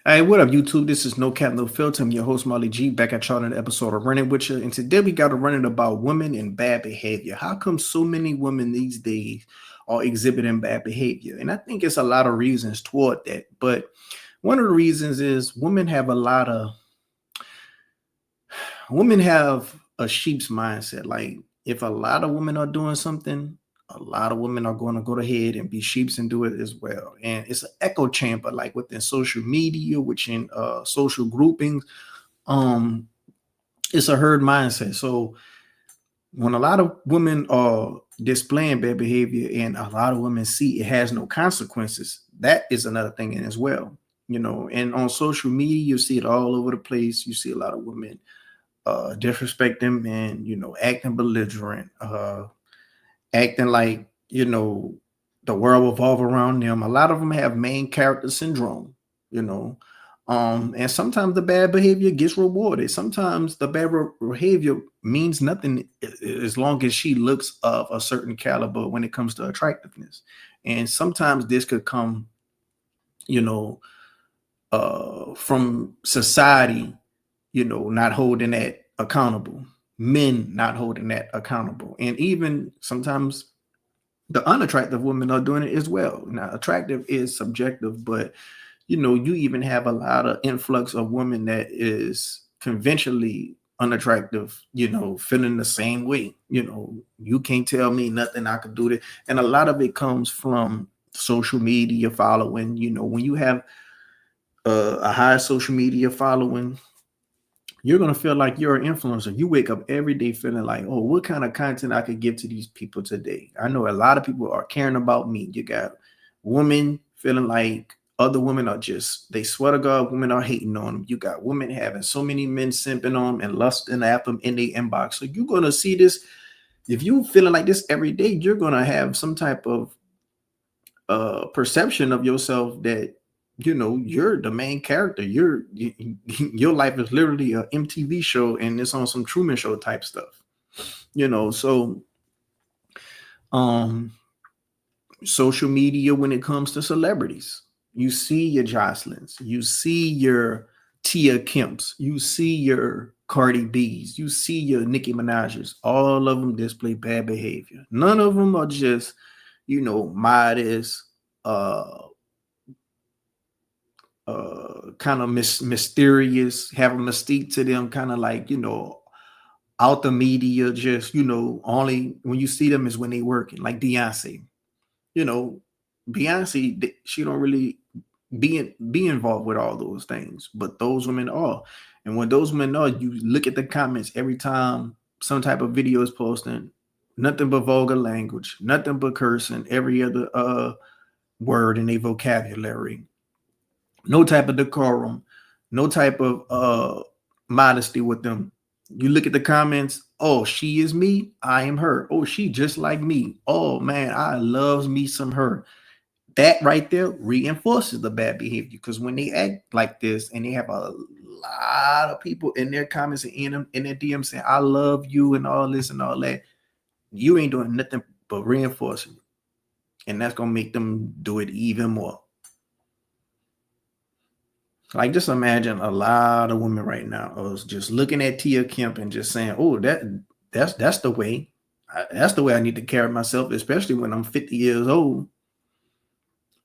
Hey, what up, YouTube? This is No Cap, No Filter. I'm your host, Molly G, back at y'all in an episode of Running With You. And today we got to run it about women and bad behavior. How come so many women these days are exhibiting bad behavior? And I think it's a lot of reasons toward that. But one of the reasons is women have a sheep's mindset. Like if a lot of women are doing something, a lot of women are going to go ahead and be sheeps and do it as well. And it's an echo chamber, like within social media, which in social groupings, um, it's a herd mindset. So when a lot of women are displaying bad behavior and a lot of women see it has no consequences, that is another thing as well. And on social media, you see it all over the place. You see a lot of women disrespecting men, acting belligerent, acting like, the world revolve around them. A lot of them have main character syndrome, you know. And sometimes the bad behavior gets rewarded. Sometimes the bad behavior means nothing as long as she looks of a certain caliber when it comes to attractiveness. And sometimes this could come, you know, from society, not holding that accountable, men not holding that accountable, and even sometimes the unattractive women are doing it as well. Now, attractive is subjective, but you even have a lot of influx of women that is conventionally unattractive, feeling the same way. You can't tell me nothing, I could do this. And a lot of it comes from social media following. When you have a high social media following, you're going to feel like you're an influencer. You wake up every day feeling like, oh, what kind of content I could give to these people today? I know a lot of people are caring about me. You got women feeling like other women are just, they swear to God, women are hating on them. You got women having so many men simping on them and lusting after them in their inbox. So you're going to see this. If you feeling like this every day, you're going to have some type of perception of yourself that you're the main character. Your life is literally a MTV show and it's on some Truman Show type stuff. So um social media, when it comes to celebrities, you see your Jocelyn's, you see your Tia Kemps, you see your Cardi B's, you see your Nicki Minaj's. All of them display bad behavior. None of them are just modest, kind of mysterious, have a mystique to them, kind of like out the media. Just only when you see them is when they working. Like Beyonce, you know, Beyonce, she don't really be involved with all those things, but those women are. And when those women are, you look at the comments every time some type of video is posting, nothing but vulgar language, nothing but cursing, every other word in a vocabulary, no type of decorum, no type of modesty with them. You look at the comments, oh, she is me, I am her. Oh, she just like me. Oh man, I loves me some her. That right there reinforces the bad behavior, because when they act like this and they have a lot of people in their comments and in their DM saying, I love you and all this and all that, you ain't doing nothing but reinforcing it. And that's gonna make them do it even more. Like, just imagine a lot of women right now is just looking at Tia Kemp and just saying, "Oh, that's the way. That's the way I need to carry myself, especially when I'm 50 years old."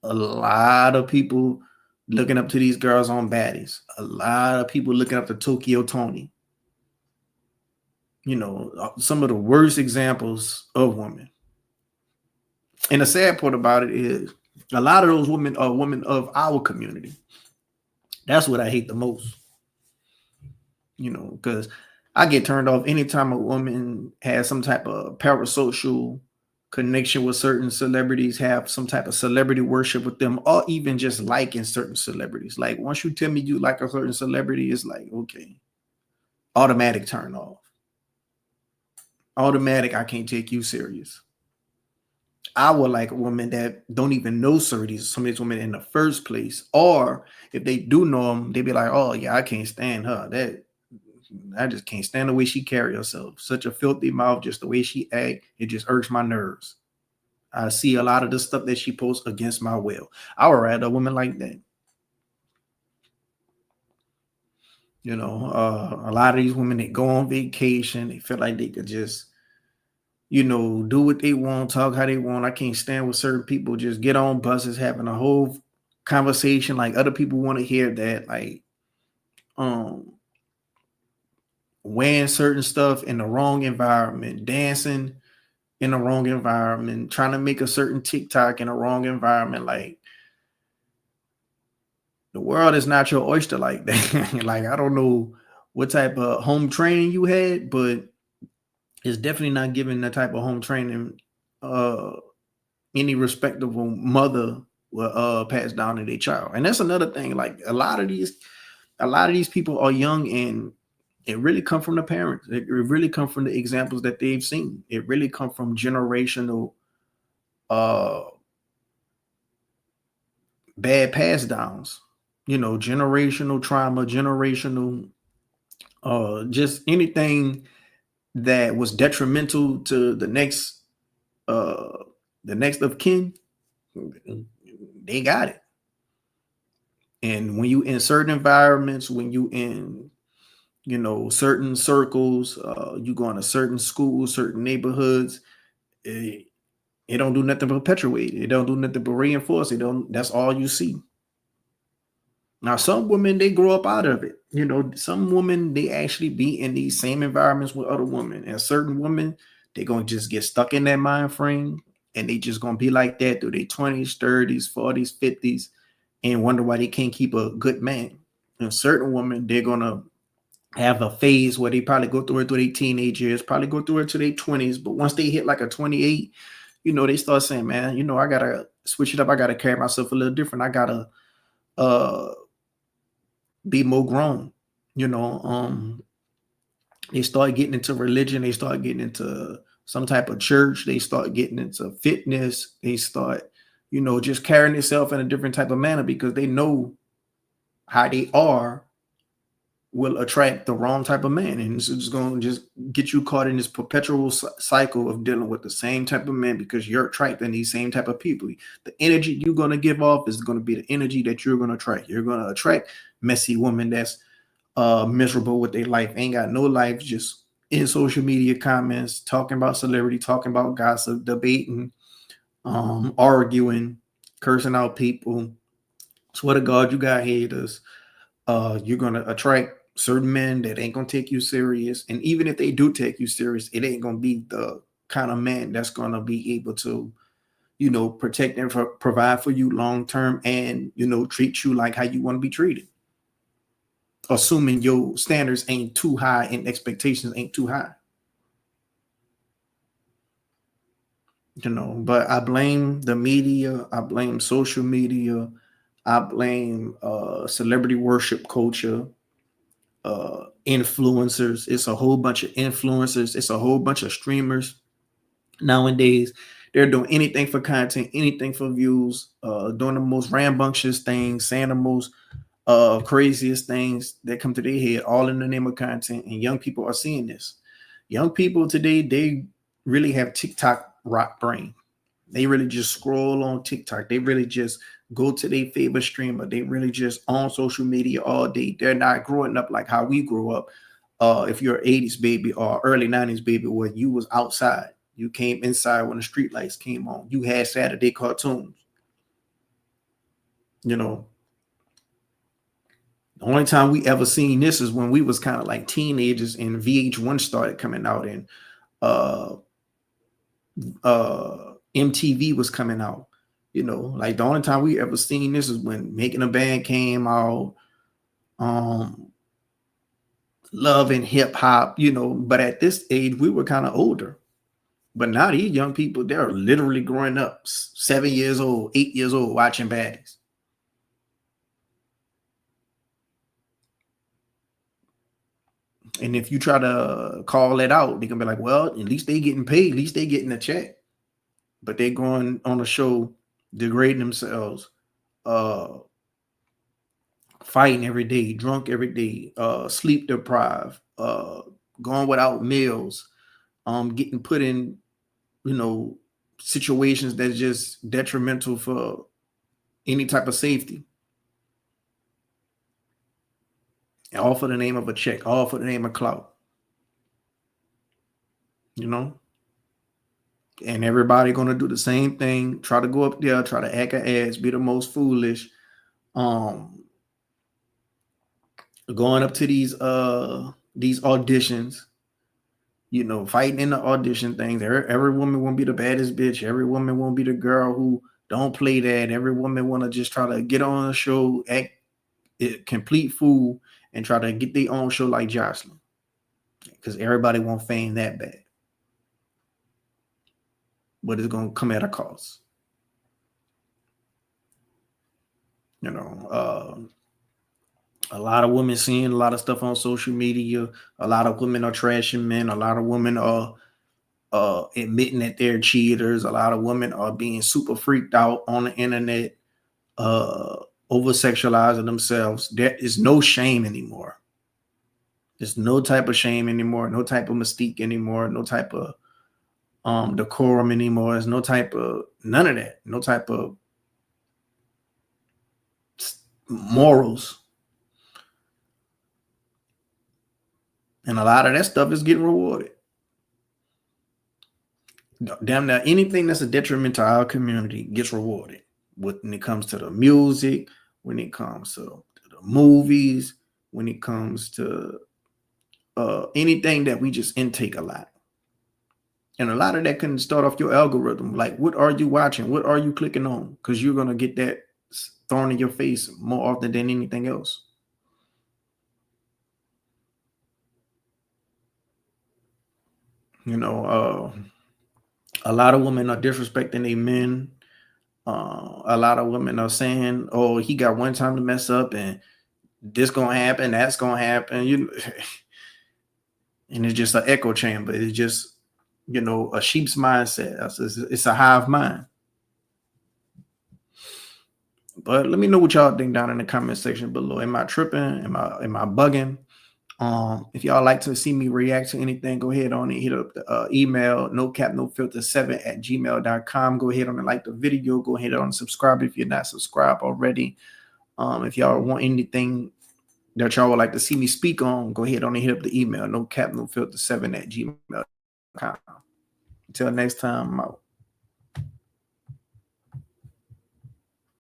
A lot of people looking up to these girls on baddies. A lot of people looking up to Tokyo Tony. Some of the worst examples of women. And the sad part about it is, a lot of those women are women of our community. That's what I hate the most. Because I get turned off anytime a woman has some type of parasocial connection with certain celebrities, have some type of celebrity worship with them, or even just liking certain celebrities. Like, once you tell me you like a certain celebrity, it's like, okay, automatic turn off. Automatic, I can't take you serious. I would like a woman that don't even know some of these women in the first place, or if they do know them, they be like, oh yeah, I can't stand her. I just can't stand the way she carry herself. Such a filthy mouth, just the way she act, it just irks my nerves. I see a lot of the stuff that she posts against my will. I would rather a woman like that. A lot of these women, they go on vacation, they feel like they could just, do what they want, talk how they want. I can't stand with certain people just get on buses having a whole conversation like other people want to hear that, like um wearing certain stuff in the wrong environment, dancing in the wrong environment, trying to make a certain TikTok in the wrong environment. Like, the world is not your oyster like that. Like, I don't know what type of home training you had, but it's definitely not giving the type of home training uh any respectable mother will pass down to their child. And that's another thing. Like, a lot of these people are young, and it really come from the parents. It really come from the examples that they've seen. It really come from generational uh bad pass downs, generational trauma, generational just anything that was detrimental to uh the next of kin. They got it. And when you in certain environments, when you in certain circles, you go into certain schools, certain neighborhoods, it, it don't do nothing but perpetuate. It don't do nothing but reinforce. It don't. That's all you see. Now, some women, they grow up out of it. Some women, they actually be in these same environments with other women, and certain women, they're gonna just get stuck in that mind frame, and they just gonna be like that through their 20s, 30s, 40s, 50s, and wonder why they can't keep a good man. And certain women, they're gonna have a phase where they probably go through it through their teenage years, probably go through it to their 20s. But once they hit like a 28, they start saying, man, I gotta switch it up. I gotta carry myself a little different. I gotta uh be more grown. You know, they start getting into religion, they start getting into some type of church, they start getting into fitness, they start, just carrying themselves in a different type of manner because they know how they are will attract the wrong type of man, and it's just going to just get you caught in this perpetual cycle of dealing with the same type of man because you're attracting these same type of people. The energy you're going to give off is going to be the energy that you're going to attract. You're going to attract messy women that's miserable with their life, ain't got no life, just in social media comments, talking about celebrity, talking about gossip, debating, arguing, cursing out people. Swear to God, you got haters. You're gonna attract certain men that ain't gonna take you serious, and even if they do take you serious, it ain't gonna be the kind of man that's gonna be able to, protect and provide for you long term, and treat you like how you want to be treated. Assuming your standards ain't too high and expectations ain't too high. But I blame the media, I blame social media, I blame celebrity worship culture, influencers. It's a whole bunch of influencers, it's a whole bunch of streamers nowadays. They're doing anything for content, anything for views, doing the most rambunctious things, saying the most craziest things that come to their head, all in the name of content. And young people are seeing this. Young people today, they really have TikTok rock brain. They really just scroll on TikTok. They really just go to their favorite streamer. They really just on social media all day. They're not growing up like how we grew up. If you're an 80s baby or early 90s baby, where you was outside, you came inside when the street lights came on. You had Saturday cartoons. You know, the only time we ever seen this is when we was kind of like teenagers and VH1 started coming out, and uh MTV was coming out. Like, the only time we ever seen this is when Making a Band came out, um, Love and Hip Hop, but at this age we were kind of older. But now these young people, they're literally growing up 7 years old, 8 years old, watching baddies. And if you try to call it out, they can be like, well, at least they getting paid, at least they getting a check. But they going on a show, degrading themselves, uh, fighting every day, drunk every day, sleep deprived, going without meals, getting put in, you know, situations that's just detrimental for any type of safety. all for the name of a check, all for the name of clout, you know. And everybody gonna do the same thing, try to go up there, try to act an ass, be the most foolish. Um, Going up to these auditions, fighting in the audition things. Every woman won't be the baddest bitch. Every woman won't be the girl who don't play that. Every woman want to just try to get on a show, act a complete fool, and try to get their own show like Jocelyn. Because everybody want fame that bad. But it's gonna come at a cost. A lot of women seeing a lot of stuff on social media. A lot of women are trashing men. A lot of women are admitting that they're cheaters. A lot of women are being super freaked out on the internet, over sexualizing themselves. There is no shame anymore. There's no type of shame anymore. No type of mystique anymore. No type of decorum anymore. There's no type of none of that. No type of morals. And a lot of that stuff is getting rewarded. Damn near anything that's a detriment to our community gets rewarded. When it comes to the music, when it comes to the movies, when it comes to anything that we just intake a lot. And a lot of that can start off your algorithm. Like, what are you watching? What are you clicking on? Because you're going to get that thrown in your face more often than anything else. A lot of women are disrespecting their men. A lot of women are saying, "Oh, he got one time to mess up, and this gonna happen, that's gonna happen." And it's just an echo chamber. It's just a sheep's mindset. It's a hive mind. But let me know what y'all think down in the comment section below. Am I tripping? Am I bugging? If y'all like to see me react to anything, go ahead on and hit up the email nocapnofilter7@gmail.com. Go ahead on and like the video. Go ahead on and subscribe if you're not subscribed already. If y'all want anything that y'all would like to see me speak on, go ahead on and hit up the email nocapnofilter7@gmail.com. Until next time, I'm out.